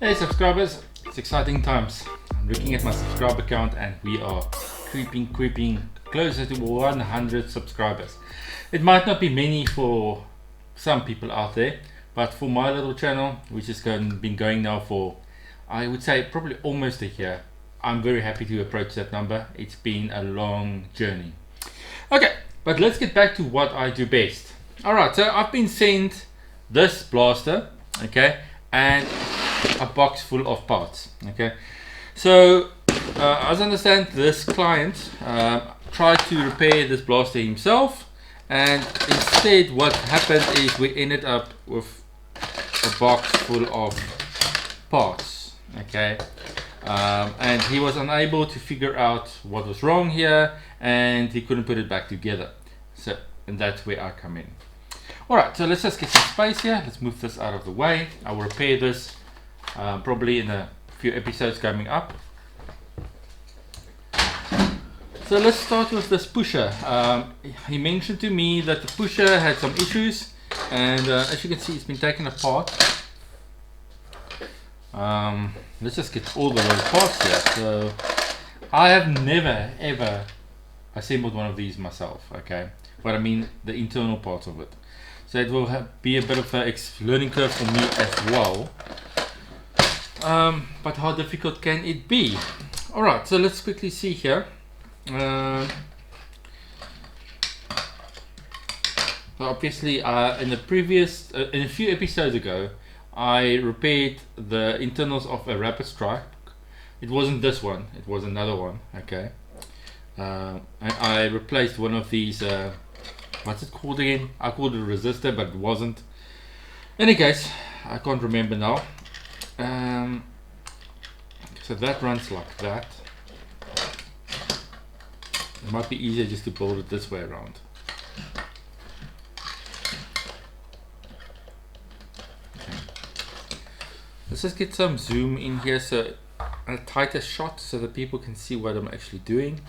Hey subscribers, it's exciting times. I'm looking at my subscriber count and we are creeping closer to 100 subscribers. It might not be many for some people out there, but for my little channel, which has been going now for, I would say, probably almost a year, I'm very happy to approach that number. It's been a long journey. Okay, but let's get back to what I do best. Alright, so I've been sent this blaster, okay, and a box full of parts. Okay, so as I understand, this client tried to repair this blaster himself, and instead what happened is we ended up with a box full of parts. Okay, and he was unable to figure out what was wrong here, and he couldn't put it back together. So, and that's where I come in. Alright, so let's just get some space here. Let's move this out of the way. I will repair this probably in a few episodes coming up. So let's start with this pusher. He mentioned to me that the pusher had some issues, and as you can see, it's been taken apart. Let's just get all the little parts here. So I have never ever assembled one of these myself, okay, but I mean the internal parts of it. So it will be a bit of a learning curve for me as well. But how difficult can it be? Alright, so let's quickly see here. Obviously, in the previous, in a few episodes ago, I repaired the internals of a RapidStrike. It wasn't this one, it was another one, okay. And I replaced one of these, what's it called again? I called it a resistor, but it wasn't. In any case, I can't remember now. So that runs like that. It might be easier just to build it this way around. Okay. Let's just get some zoom in here, so a tighter shot so that people can see what I'm actually doing.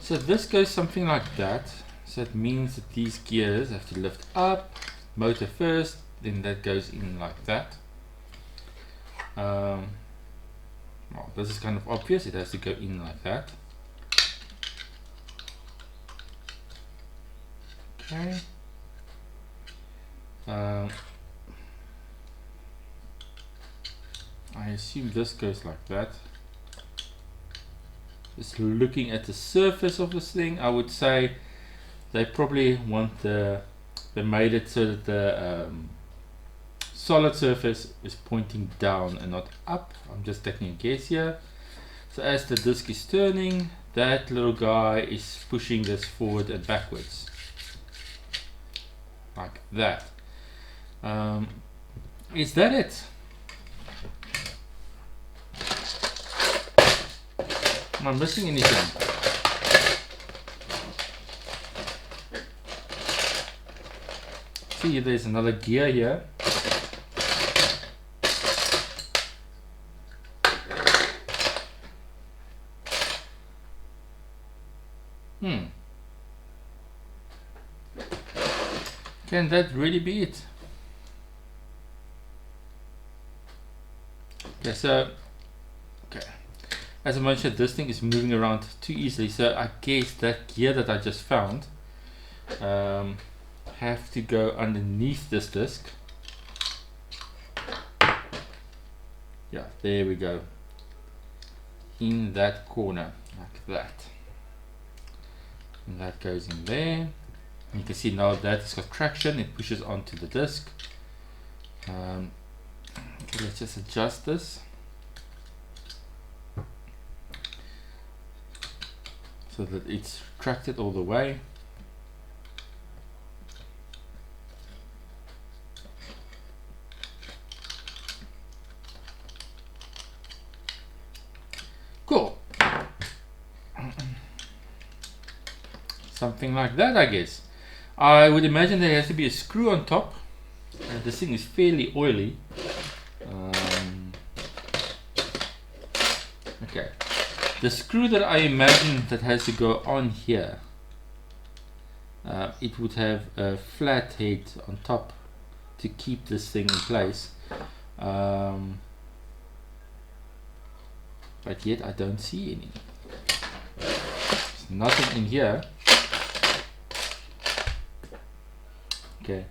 So this goes something like that. So it means that these gears have to lift up, motor first, then that goes in like that. Well, this is kind of obvious, it has to go in like that. Okay. I assume this goes like that. Just looking at the surface of this thing, I would say they probably want they made it so that the solid surface is pointing down and not up. I'm just taking a guess here. So as the disc is turning, that little guy is pushing this forward and backwards like that. Is that it? Am I missing anything? See, there's another gear here. Can that really be it? Okay, so as I mentioned, this thing is moving around too easily, so I guess that gear that I just found have to go underneath this disc. Yeah, there we go, in that corner like that, and that goes in there. You can see now that it's got traction, it pushes onto the disc. Okay, let's just adjust this so that it's tracted all the way. Cool. Something like that, I guess. I would imagine there has to be a screw on top. This thing is fairly oily. Okay, the screw that I imagine that has to go on here, it would have a flat head on top to keep this thing in place, but yet I don't see any. There's nothing in here. Okay,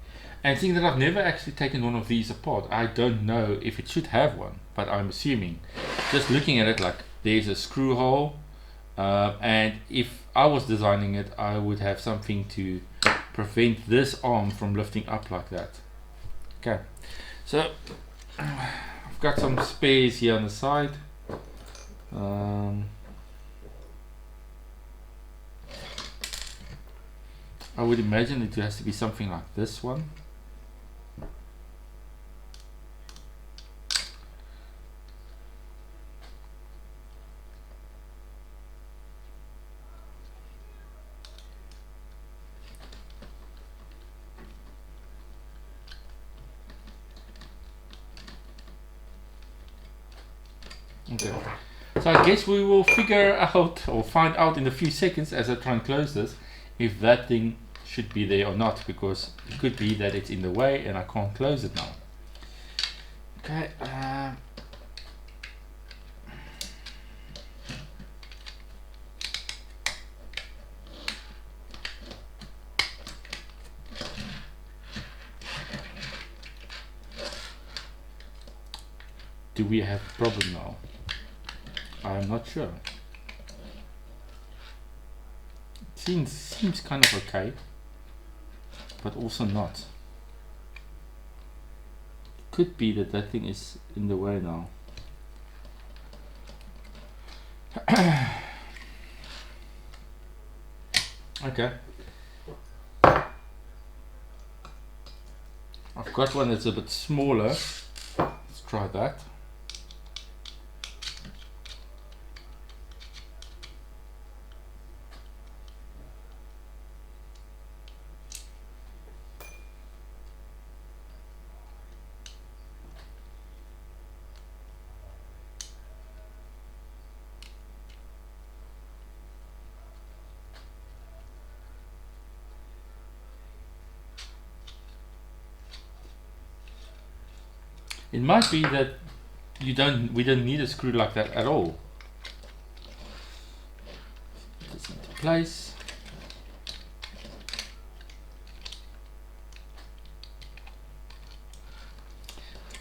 and seeing that I've never actually taken one of these apart, I don't know if it should have one, but I'm assuming, just looking at it, like there's a screw hole, and if I was designing it, I would have something to prevent this arm from lifting up like that. Okay, so I've got some spares here on the side. I would imagine it has to be something like this one. Okay, so I guess we will figure out or find out in a few seconds as I try and close this if that thing should be there or not, because it could be that it's in the way and I can't close it now. Okay, do we have a problem now? I'm not sure. It seems kind of okay, but also not. Could be that that thing is in the way now. Okay. I've got one that's a bit smaller. Let's try that. It might be that we don't need a screw like that at all. Put this into place.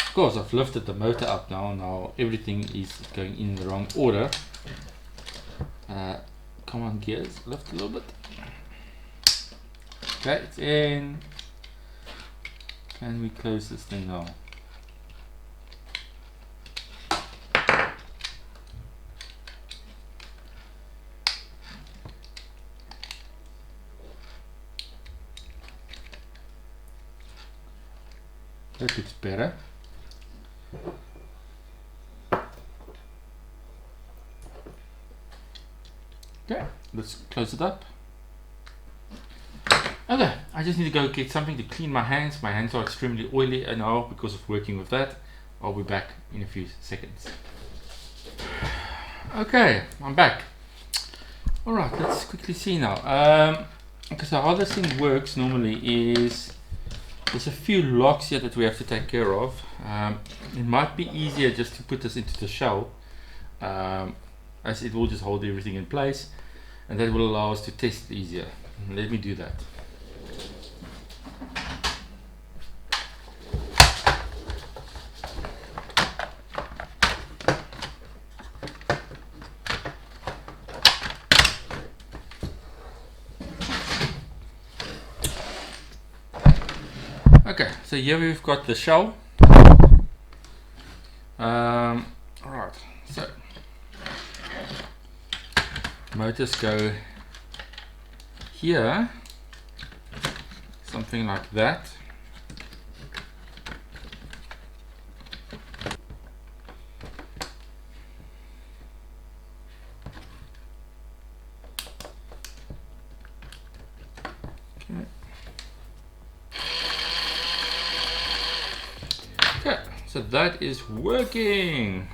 Of course, I've lifted the motor up now. Now everything is going in the wrong order. Come on, gears, lift a little bit. Okay, it's in. Can we close this thing now? That looks better. Okay, let's close it up. Okay, I just need to go get something to clean my hands. My hands are extremely oily now because of working with that. I'll be back in a few seconds. Okay, I'm back. Alright, let's quickly see now. Okay, so how this thing works normally is there's a few locks here that we have to take care of. It might be easier just to put this into the shell, as it will just hold everything in place, and that will allow us to test it easier. Let me do that. Okay, so here we've got the shell. Alright, so motors go here, something like that. Okay, so that is working.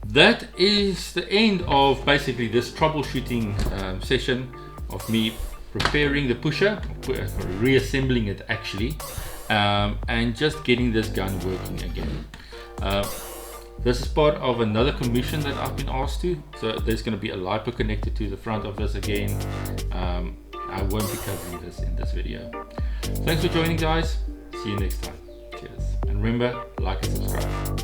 That is the end of basically this troubleshooting session of me repairing the pusher, reassembling it actually, and just getting this gun working again. This is part of another commission that I've been asked to, so there's going to be a LiPo connected to the front of this again. I won't be covering this in this video. Thanks for joining, guys. See you next time. Cheers. And remember, like and subscribe.